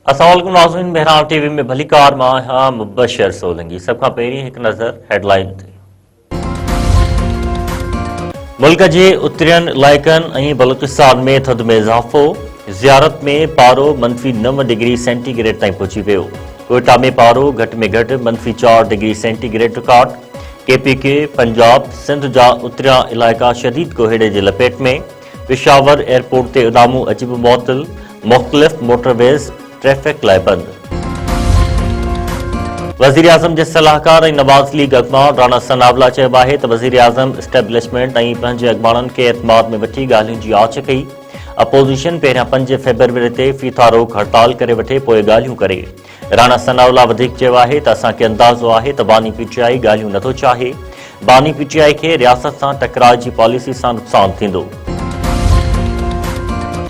अस्सलाम नाज़रीन, बहराम टीवी में भली कार मां हाँ मुबशर सोलंगी। सब खां पहिरीं हिकु नज़र हेडलाइन ते। मुल्क जे उतरियन इलाइक़नि ऐं बलूचिस्तान में थधि में इज़ाफ़ो। ज़ियारत में पारो -9 डिग्री सेंटीग्रेड ताईं पहुची वियो। कोयटा में पारो घटि में घटि -4 degree centigrade record. KPK Punjab Sindh जा उतरिया इलाइक़ा शदीद कोहीड़े जे लपेट में। पेशावर एयरपोर्ट ते उॾामूं अजिब मुअत्तल। मुख़्तलिफ़ मोटरवेज़ ट्रैफिक लाइ बंद। वज़ीर आज़म जे सलाहकार ऐं नवाज़ लीग अॻवान राणा सनावला चयो आहे त वज़ीर आज़म इस्टेब्लिशमेंट ऐं पंहिंजे अॻवाननि खे एतमाद में वठी ॻाल्हियुनि जी आछ कई। अपोज़िशन पहिरियां 5 फ़रवरी ते फ़ीथा रोक हड़ताल करे वठे पोइ ॻाल्हियूं करे। राणा सनावला वधीक चयो आहे त असांखे अंदाज़ो आहे त बानी PTI ॻाल्हियूं नथो चाहे। बानी PTI खे रियासत सां टकराए जी पॉलिसी सां नुक़सान थींदो।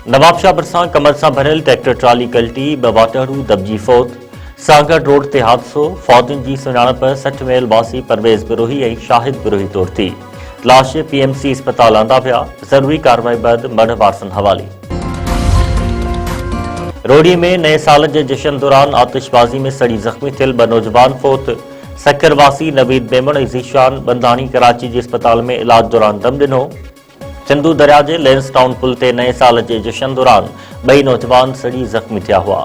नवाबशाह भरिसां कमर सां भरियल ट्रैक्टर ट्राली कल्टी, 2 वाटड़ू दबजी फौत। सागड़ रोड ते हादसो, फौतुनि जी सुञाणप 60 मैल वासी परवेज़ बिरोही ऐं शाहिद बिरोही तौर थी। लाश PMC अस्पताल आंदा विया। ज़रूरी कार्रवाई बैदि मर्द वारसनि हवाले। रोडी में नए साल जे जश्न दौरान आतिशबाज़ी में सड़ी ज़ख़्मी थियल 2 नौजवान फौत। सखर वासी नवीद मेमन ऐं ज़ीशान बंदाणी कराची जे अस्पताल में इलाज दौरान दम ॾिनो। सिंधु दरिया जे लेंस टाउन पुल ते नए साल जे जश्न दौरान 2 नौजवान सड़ी ज़ख़्मी थिया हुआ।